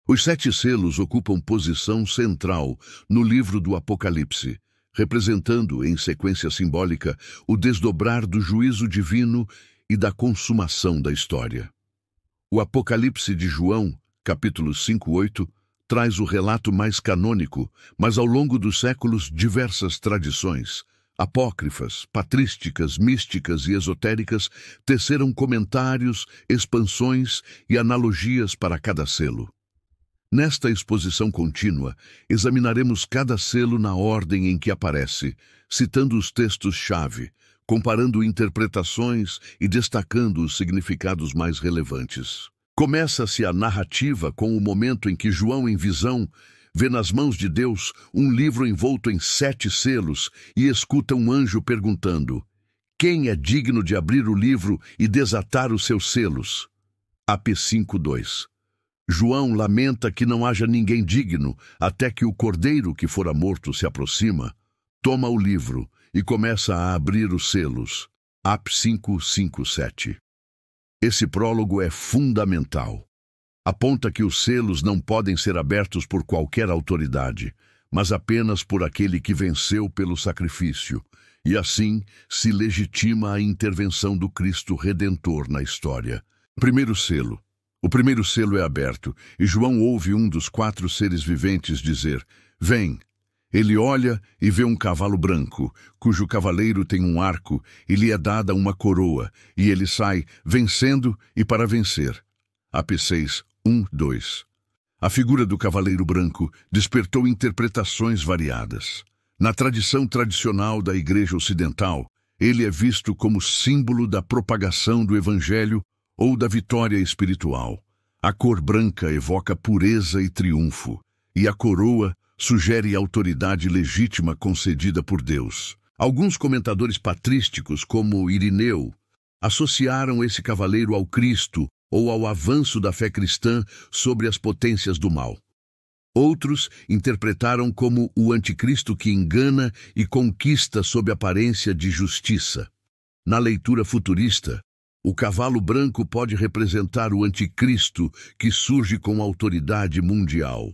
Os 7 selos ocupam posição central no livro do Apocalipse, representando, em sequência simbólica, o desdobrar do juízo divino e da consumação da história. O Apocalipse de João, capítulo 5:8, traz o relato mais canônico, mas ao longo dos séculos diversas tradições, apócrifas, patrísticas, místicas e esotéricas, teceram comentários, expansões e analogias para cada selo. Nesta exposição contínua, examinaremos cada selo na ordem em que aparece, citando os textos-chave, comparando interpretações e destacando os significados mais relevantes. Começa-se a narrativa com o momento em que João, em visão, vê nas mãos de Deus um livro envolto em 7 selos e escuta um anjo perguntando: quem é digno de abrir o livro e desatar os seus selos? AP 5:2. João lamenta que não haja ninguém digno, até que o cordeiro que fora morto se aproxima, toma o livro e começa a abrir os selos. AP 5:5-7. Esse prólogo é fundamental. Aponta que os selos não podem ser abertos por qualquer autoridade, mas apenas por aquele que venceu pelo sacrifício, e assim se legitima a intervenção do Cristo Redentor na história. Primeiro selo. O primeiro selo é aberto, e João ouve um dos 4 seres viventes dizer: vem. Ele olha e vê um cavalo branco, cujo cavaleiro tem um arco e lhe é dada uma coroa, e ele sai vencendo e para vencer. AP 6:1-2. A figura do cavaleiro branco despertou interpretações variadas. Na tradição tradicional da Igreja Ocidental, ele é visto como símbolo da propagação do Evangelho ou da vitória espiritual. A cor branca evoca pureza e triunfo, e a coroa sugere autoridade legítima concedida por Deus. Alguns comentadores patrísticos, como Irineu, associaram esse cavaleiro ao Cristo ou ao avanço da fé cristã sobre as potências do mal. Outros interpretaram como o anticristo que engana e conquista sob aparência de justiça. Na leitura futurista, o cavalo branco pode representar o anticristo que surge com autoridade mundial.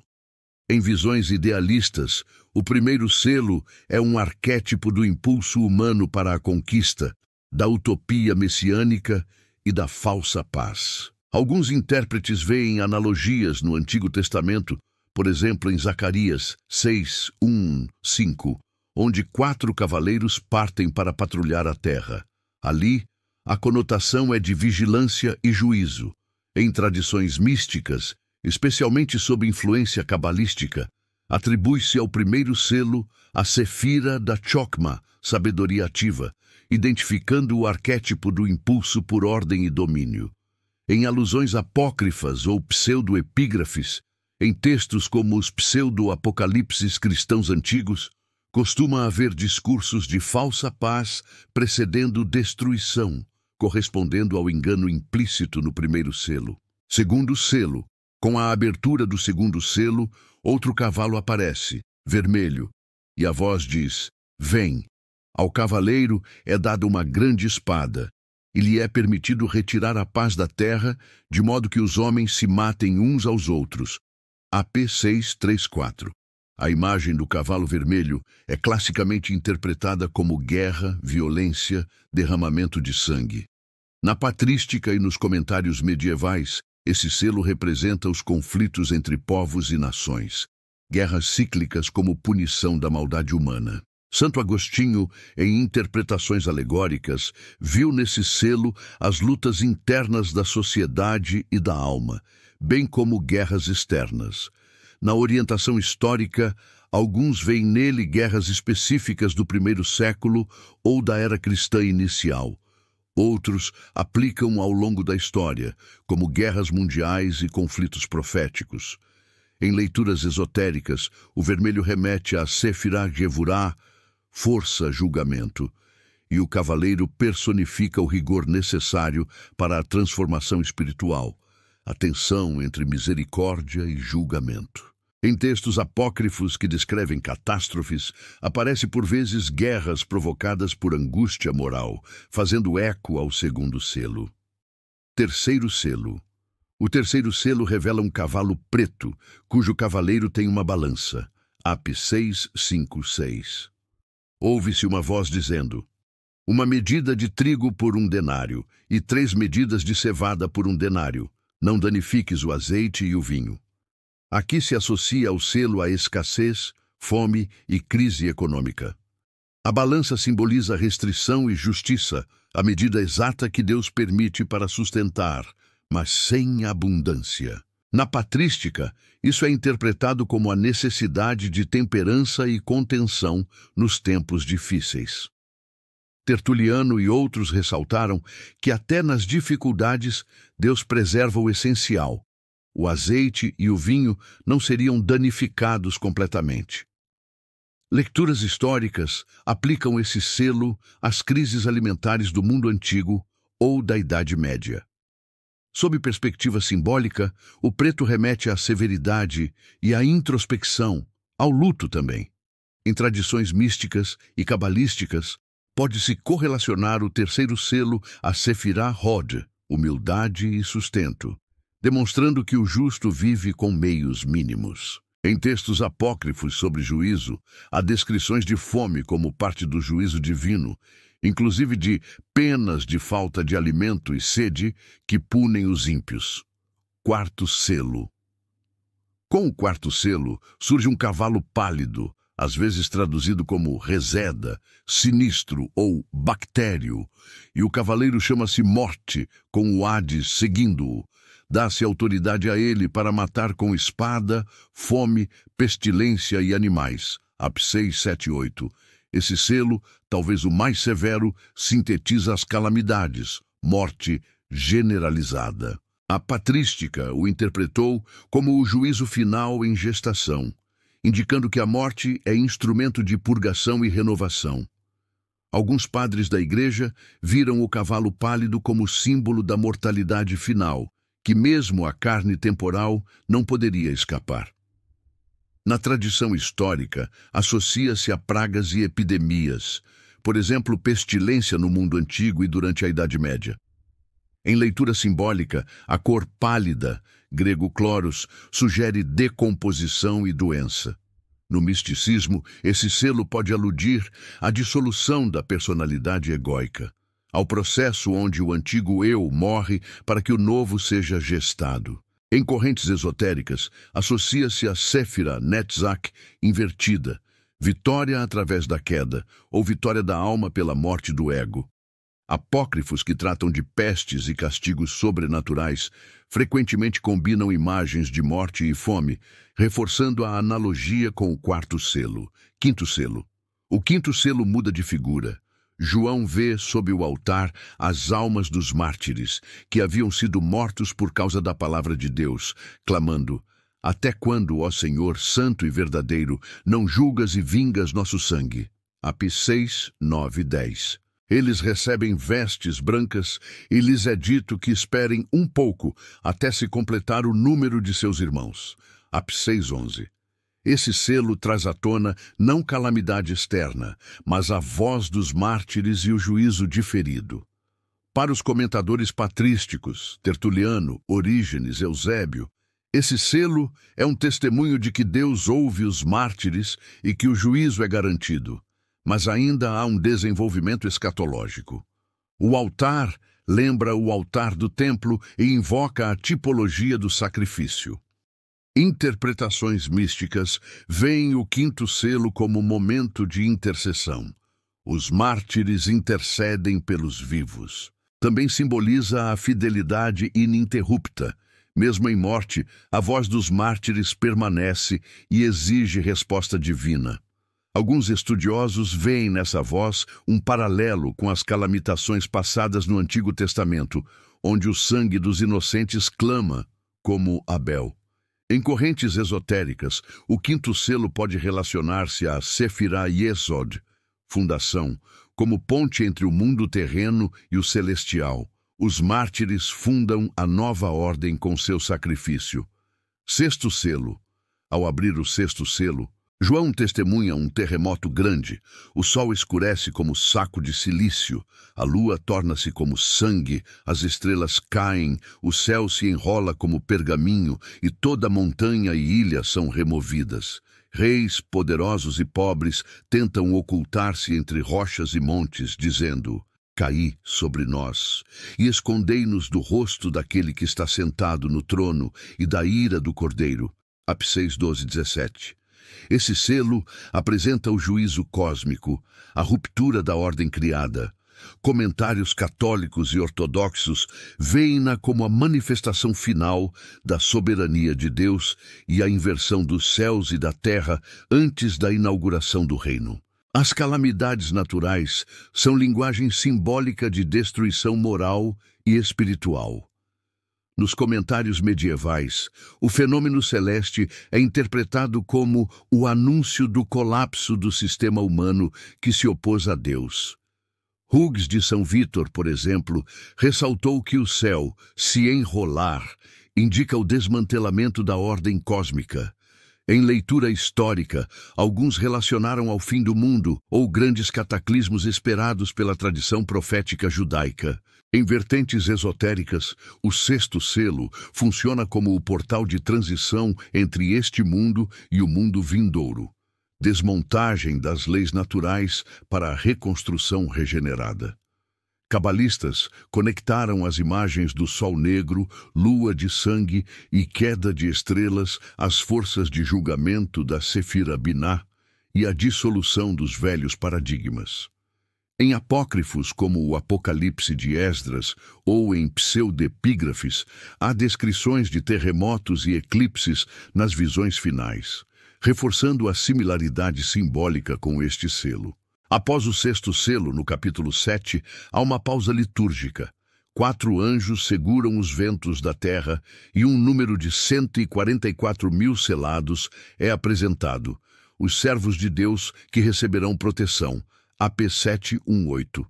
Em visões idealistas, o primeiro selo é um arquétipo do impulso humano para a conquista, da utopia messiânica e da falsa paz. Alguns intérpretes veem analogias no Antigo Testamento, por exemplo em Zacarias 6:1-5, onde 4 cavaleiros partem para patrulhar a terra. Ali, a conotação é de vigilância e juízo. Em tradições místicas, especialmente sob influência cabalística, atribui-se ao primeiro selo a Sefira da Chokmah, sabedoria ativa, identificando o arquétipo do impulso por ordem e domínio. Em alusões apócrifas ou pseudo-epígrafes, em textos como os pseudo-apocalipses cristãos antigos, costuma haver discursos de falsa paz precedendo destruição, correspondendo ao engano implícito no primeiro selo. Segundo selo, com a abertura do segundo selo, outro cavalo aparece, vermelho, e a voz diz: vem. Ao cavaleiro é dada uma grande espada, e lhe é permitido retirar a paz da terra, de modo que os homens se matem uns aos outros. AP 6:3-4. A imagem do cavalo vermelho é classicamente interpretada como guerra, violência, derramamento de sangue. Na patrística e nos comentários medievais, esse selo representa os conflitos entre povos e nações, guerras cíclicas como punição da maldade humana. Santo Agostinho, em interpretações alegóricas, viu nesse selo as lutas internas da sociedade e da alma, bem como guerras externas. Na orientação histórica, alguns veem nele guerras específicas do primeiro século ou da era cristã inicial. Outros aplicam ao longo da história, como guerras mundiais e conflitos proféticos. Em leituras esotéricas, o vermelho remete a Sefirah Gevurah, força, julgamento, e o cavaleiro personifica o rigor necessário para a transformação espiritual, a tensão entre misericórdia e julgamento. Em textos apócrifos que descrevem catástrofes, aparece por vezes guerras provocadas por angústia moral, fazendo eco ao segundo selo. Terceiro selo. O terceiro selo revela um cavalo preto, cujo cavaleiro tem uma balança. Ap 6:5-6. Ouve-se uma voz dizendo: uma medida de trigo por 1 denário, e 3 medidas de cevada por 1 denário. Não danifiques o azeite e o vinho. Aqui se associa ao selo a escassez, fome e crise econômica. A balança simboliza restrição e justiça, a medida exata que Deus permite para sustentar, mas sem abundância. Na patrística, isso é interpretado como a necessidade de temperança e contenção nos tempos difíceis. Tertuliano e outros ressaltaram que até nas dificuldades Deus preserva o essencial. O azeite e o vinho não seriam danificados completamente. Leituras históricas aplicam esse selo às crises alimentares do mundo antigo ou da Idade Média. Sob perspectiva simbólica, o preto remete à severidade e à introspecção, ao luto também. Em tradições místicas e cabalísticas, pode-se correlacionar o terceiro selo a Sefirah Hod, humildade e sustento, demonstrando que o justo vive com meios mínimos. Em textos apócrifos sobre juízo, há descrições de fome como parte do juízo divino, inclusive de penas de falta de alimento e sede que punem os ímpios. Quarto selo. Com o quarto selo, surge um cavalo pálido, às vezes traduzido como reseda, sinistro ou bactério, e o cavaleiro chama-se Morte, com o Hades seguindo-o. Dá-se autoridade a ele para matar com espada, fome, pestilência e animais. Ap 6:7-8. Esse selo, talvez o mais severo, sintetiza as calamidades, morte generalizada. A patrística o interpretou como o juízo final em gestação, indicando que a morte é instrumento de purgação e renovação. Alguns padres da Igreja viram o cavalo pálido como símbolo da mortalidade final, que mesmo a carne temporal não poderia escapar. Na tradição histórica, associa-se a pragas e epidemias, por exemplo, pestilência no mundo antigo e durante a Idade Média. Em leitura simbólica, a cor pálida, grego chloros, sugere decomposição e doença. No misticismo, esse selo pode aludir à dissolução da personalidade egóica, ao processo onde o antigo eu morre para que o novo seja gestado. Em correntes esotéricas, associa-se a Sefirah Netzach invertida, vitória através da queda, ou vitória da alma pela morte do ego. Apócrifos que tratam de pestes e castigos sobrenaturais frequentemente combinam imagens de morte e fome, reforçando a analogia com o quarto selo. Quinto selo. O quinto selo muda de figura. João vê sob o altar as almas dos mártires, que haviam sido mortos por causa da palavra de Deus, clamando: até quando, ó Senhor, santo e verdadeiro, não julgas e vingas nosso sangue? Ap 6:9-10. Eles recebem vestes brancas e lhes é dito que esperem um pouco até se completar o número de seus irmãos. Ap 6:11. Esse selo traz à tona não calamidade externa, mas a voz dos mártires e o juízo diferido. Para os comentadores patrísticos, Tertuliano, Orígenes, Eusébio, esse selo é um testemunho de que Deus ouve os mártires e que o juízo é garantido, mas ainda há um desenvolvimento escatológico. O altar lembra o altar do templo e invoca a tipologia do sacrifício. Interpretações místicas veem o quinto selo como momento de intercessão. Os mártires intercedem pelos vivos. Também simboliza a fidelidade ininterrupta. Mesmo em morte, a voz dos mártires permanece e exige resposta divina. Alguns estudiosos veem nessa voz um paralelo com as calamitações passadas no Antigo Testamento, onde o sangue dos inocentes clama, como Abel. Em correntes esotéricas, o quinto selo pode relacionar-se a Sefirah Yesod, fundação, como ponte entre o mundo terreno e o celestial. Os mártires fundam a nova ordem com seu sacrifício. Sexto selo. Ao abrir o sexto selo, João testemunha um terremoto grande. O sol escurece como saco de silício, a lua torna-se como sangue, as estrelas caem, o céu se enrola como pergaminho e toda montanha e ilha são removidas. Reis, poderosos e pobres tentam ocultar-se entre rochas e montes, dizendo: caí sobre nós, e escondei-nos do rosto daquele que está sentado no trono e da ira do Cordeiro. Apocalipse 12:17. Esse selo apresenta o juízo cósmico, a ruptura da ordem criada. Comentários católicos e ortodoxos veem-na como a manifestação final da soberania de Deus e a inversão dos céus e da terra antes da inauguração do reino. As calamidades naturais são linguagem simbólica de destruição moral e espiritual. Nos comentários medievais, o fenômeno celeste é interpretado como o anúncio do colapso do sistema humano que se opôs a Deus. Hugues de São Vítor, por exemplo, ressaltou que o céu, se enrolar, indica o desmantelamento da ordem cósmica. Em leitura histórica, alguns relacionaram ao fim do mundo ou grandes cataclismos esperados pela tradição profética judaica. Em vertentes esotéricas, o sexto selo funciona como o portal de transição entre este mundo e o mundo vindouro. Desmontagem das leis naturais para a reconstrução regenerada. Cabalistas conectaram as imagens do sol negro, lua de sangue e queda de estrelas às forças de julgamento da Sefira Biná e à dissolução dos velhos paradigmas. Em apócrifos como o Apocalipse de Esdras ou em pseudepígrafes, há descrições de terremotos e eclipses nas visões finais, reforçando a similaridade simbólica com este selo. Após o sexto selo, no capítulo 7, há uma pausa litúrgica. 4 anjos seguram os ventos da terra e um número de 144.000 selados é apresentado, os servos de Deus que receberão proteção. AP 7:1-8.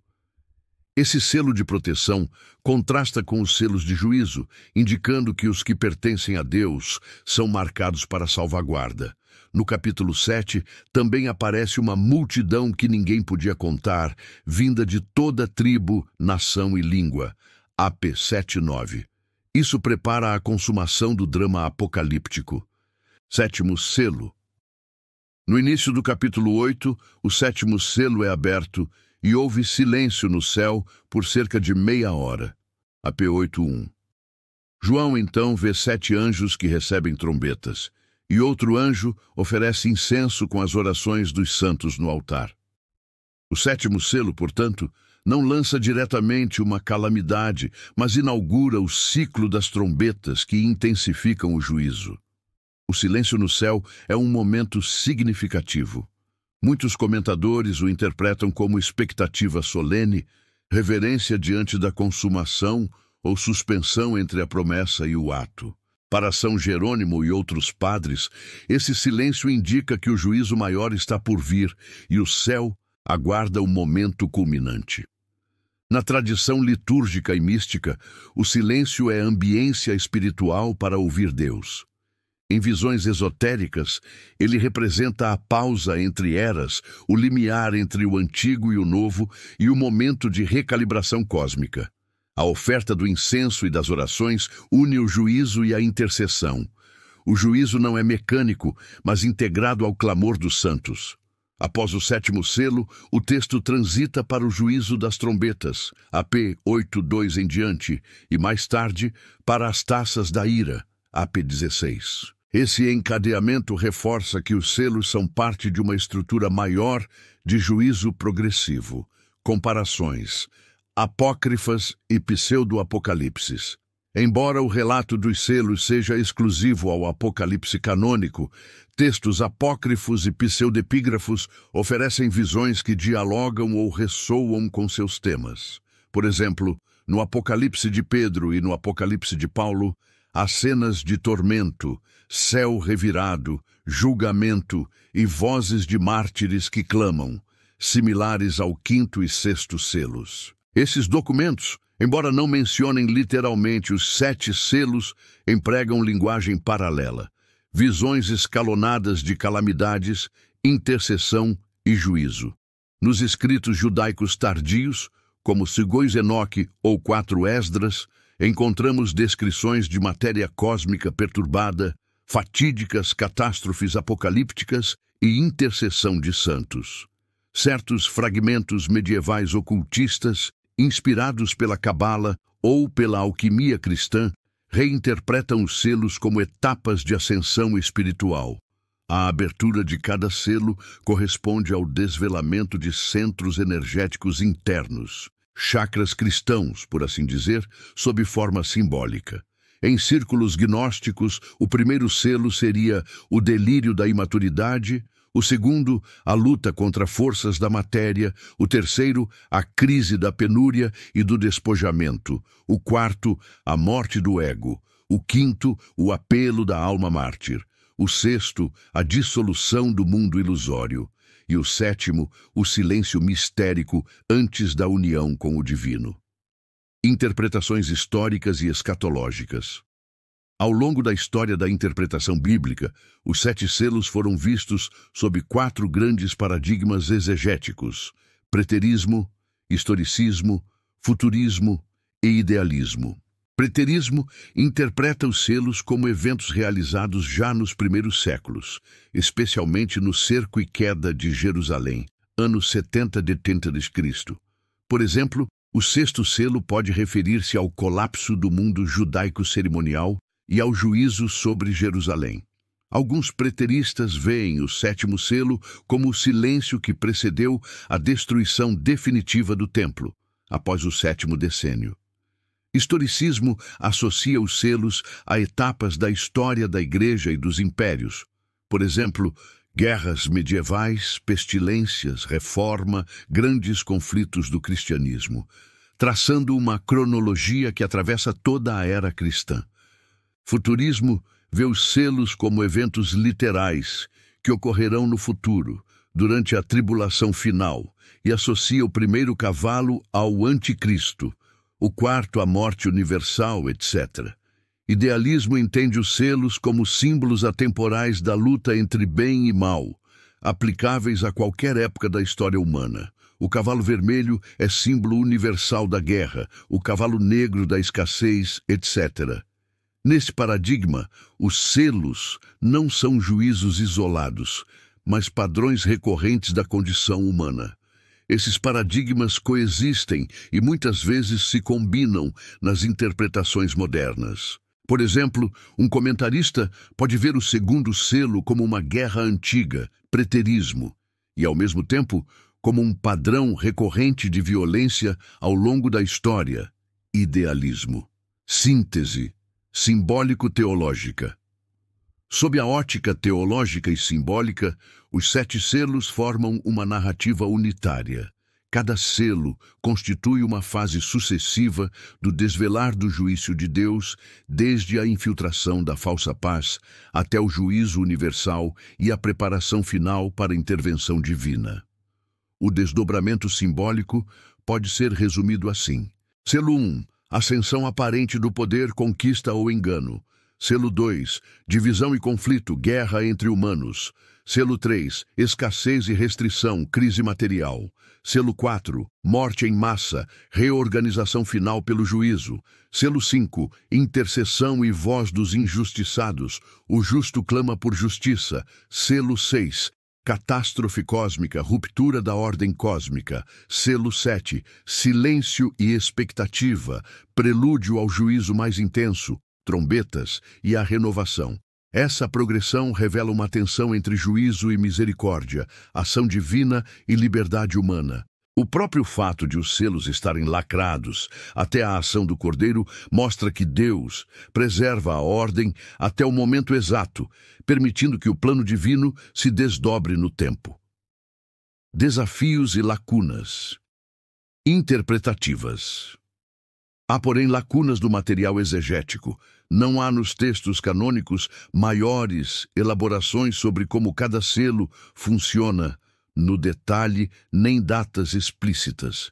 Esse selo de proteção contrasta com os selos de juízo, indicando que os que pertencem a Deus são marcados para salvaguarda. No capítulo 7, também aparece uma multidão que ninguém podia contar, vinda de toda tribo, nação e língua. AP 7:9. Isso prepara a consumação do drama apocalíptico. Sétimo selo. No início do capítulo 8, o sétimo selo é aberto e houve silêncio no céu por cerca de meia hora. AP 8:1. João então vê 7 anjos que recebem trombetas, e outro anjo oferece incenso com as orações dos santos no altar. O sétimo selo, portanto, não lança diretamente uma calamidade, mas inaugura o ciclo das trombetas que intensificam o juízo. O silêncio no céu é um momento significativo. Muitos comentadores o interpretam como expectativa solene, reverência diante da consumação ou suspensão entre a promessa e o ato. Para São Jerônimo e outros padres, esse silêncio indica que o juízo maior está por vir e o céu aguarda o momento culminante. Na tradição litúrgica e mística, o silêncio é ambiência espiritual para ouvir Deus. Em visões esotéricas, ele representa a pausa entre eras, o limiar entre o antigo e o novo e o momento de recalibração cósmica. A oferta do incenso e das orações une o juízo e a intercessão. O juízo não é mecânico, mas integrado ao clamor dos santos. Após o sétimo selo, o texto transita para o juízo das trombetas, AP 8:2 em diante, e mais tarde para as taças da ira, AP 16. Esse encadeamento reforça que os selos são parte de uma estrutura maior de juízo progressivo. Comparações apócrifas e pseudo-apocalipses. Embora o relato dos selos seja exclusivo ao Apocalipse canônico, textos apócrifos e pseudepígrafos oferecem visões que dialogam ou ressoam com seus temas. Por exemplo, no Apocalipse de Pedro e no Apocalipse de Paulo, há cenas de tormento, céu revirado, julgamento e vozes de mártires que clamam, similares ao quinto e sexto selos. Esses documentos, embora não mencionem literalmente os 7 selos, empregam linguagem paralela. visões escalonadas de calamidades, intercessão e juízo. Nos escritos judaicos tardios, como 2 Enoque ou 4 Esdras, encontramos descrições de matéria cósmica perturbada, fatídicas catástrofes apocalípticas e intercessão de santos. Certos fragmentos medievais ocultistas, inspirados pela Cabala ou pela alquimia cristã, reinterpretam os selos como etapas de ascensão espiritual. A abertura de cada selo corresponde ao desvelamento de centros energéticos internos, chakras cristãos, por assim dizer, sob forma simbólica. Em círculos gnósticos, o primeiro selo seria o delírio da imaturidade, o segundo, a luta contra forças da matéria, o terceiro, a crise da penúria e do despojamento, o quarto, a morte do ego, o quinto, o apelo da alma mártir, o sexto, a dissolução do mundo ilusório, e o sétimo, o silêncio mistérico antes da união com o divino. Interpretações históricas e escatológicas. Ao longo da história da interpretação bíblica, os 7 selos foram vistos sob 4 grandes paradigmas exegéticos: preterismo, historicismo, futurismo e idealismo. Preterismo interpreta os selos como eventos realizados já nos primeiros séculos, especialmente no cerco e queda de Jerusalém, anos 70 d.C. Por exemplo, o 6º selo pode referir-se ao colapso do mundo judaico cerimonial e ao juízo sobre Jerusalém. Alguns preteristas veem o 7º selo como o silêncio que precedeu a destruição definitiva do templo, após o 7º decênio. Historicismo associa os selos a etapas da história da Igreja e dos impérios. Por exemplo, guerras medievais, pestilências, reforma, grandes conflitos do cristianismo, traçando uma cronologia que atravessa toda a era cristã. Futurismo vê os selos como eventos literais que ocorrerão no futuro, durante a tribulação final, e associa o primeiro cavalo ao anticristo, o quarto à morte universal, etc. Idealismo entende os selos como símbolos atemporais da luta entre bem e mal, aplicáveis a qualquer época da história humana. O cavalo vermelho é símbolo universal da guerra, o cavalo negro da escassez, etc. Nesse paradigma, os selos não são juízos isolados, mas padrões recorrentes da condição humana. Esses paradigmas coexistem e muitas vezes se combinam nas interpretações modernas. Por exemplo, um comentarista pode ver o 2º selo como uma guerra antiga, preterismo, e ao mesmo tempo como um padrão recorrente de violência ao longo da história, idealismo. Síntese simbólico-teológica. Sob a ótica teológica e simbólica, os 7 selos formam uma narrativa unitária. Cada selo constitui uma fase sucessiva do desvelar do juízo de Deus, desde a infiltração da falsa paz até o juízo universal e a preparação final para a intervenção divina. O desdobramento simbólico pode ser resumido assim: selo 1, ascensão aparente do poder, conquista ou engano. Selo 2, divisão e conflito, guerra entre humanos. Selo 3, escassez e restrição, crise material. Selo 4, morte em massa, reorganização final pelo juízo. Selo 5, intercessão e voz dos injustiçados, o justo clama por justiça. Selo 6, catástrofe cósmica, ruptura da ordem cósmica. Selo 7, silêncio e expectativa, prelúdio ao juízo mais intenso, trombetas e a renovação. Essa progressão revela uma tensão entre juízo e misericórdia, ação divina e liberdade humana. O próprio fato de os selos estarem lacrados até a ação do Cordeiro mostra que Deus preserva a ordem até o momento exato, permitindo que o plano divino se desdobre no tempo. Desafios e lacunas interpretativas. Há, porém, lacunas do material exegético. Não há nos textos canônicos maiores elaborações sobre como cada selo funciona no detalhe, nem datas explícitas.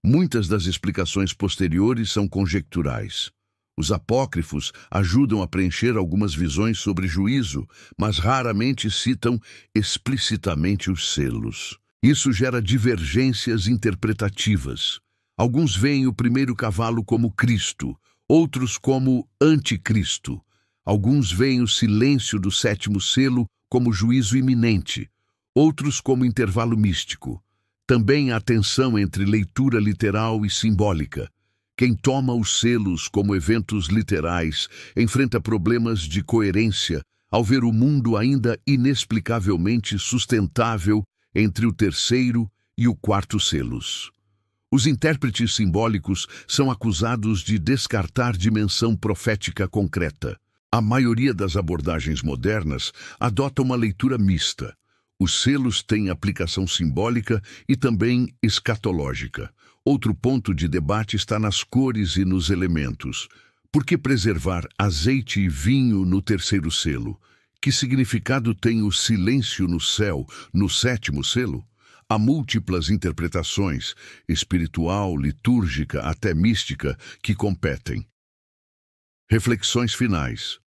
Muitas das explicações posteriores são conjecturais. Os apócrifos ajudam a preencher algumas visões sobre juízo, mas raramente citam explicitamente os selos. Isso gera divergências interpretativas. Alguns veem o primeiro cavalo como Cristo, outros como anticristo. Alguns veem o silêncio do sétimo selo como juízo iminente, outros como intervalo místico. Também há tensão entre leitura literal e simbólica. Quem toma os selos como eventos literais enfrenta problemas de coerência ao ver o mundo ainda inexplicavelmente sustentável entre o terceiro e o quarto selos. Os intérpretes simbólicos são acusados de descartar dimensão profética concreta. A maioria das abordagens modernas adota uma leitura mista. Os selos têm aplicação simbólica e também escatológica. Outro ponto de debate está nas cores e nos elementos. Por que preservar azeite e vinho no terceiro selo? Que significado tem o silêncio no céu no sétimo selo? Há múltiplas interpretações, espiritual, litúrgica, até mística, que competem. Reflexões finais.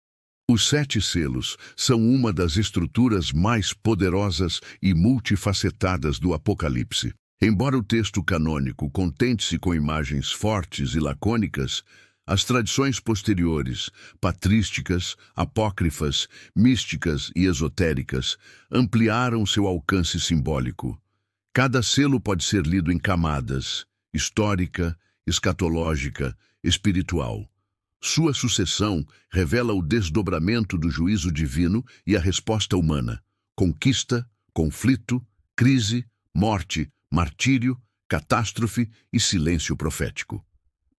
Os 7 selos são uma das estruturas mais poderosas e multifacetadas do Apocalipse. Embora o texto canônico contente-se com imagens fortes e lacônicas, as tradições posteriores, patrísticas, apócrifas, místicas e esotéricas, ampliaram seu alcance simbólico. Cada selo pode ser lido em camadas: histórica, escatológica, espiritual. Sua sucessão revela o desdobramento do juízo divino e a resposta humana: conquista, conflito, crise, morte, martírio, catástrofe e silêncio profético.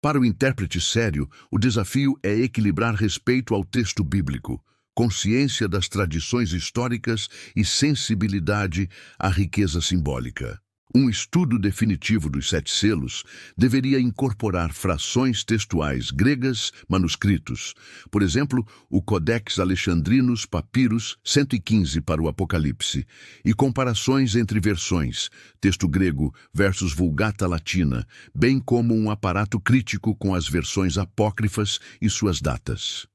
Para o intérprete sério, o desafio é equilibrar respeito ao texto bíblico, consciência das tradições históricas e sensibilidade à riqueza simbólica. Um estudo definitivo dos 7 selos deveria incorporar frações textuais gregas manuscritos, por exemplo, o Codex Alexandrinus Papyrus 115 para o Apocalipse, e comparações entre versões, texto grego versus Vulgata Latina, bem como um aparato crítico com as versões apócrifas e suas datas.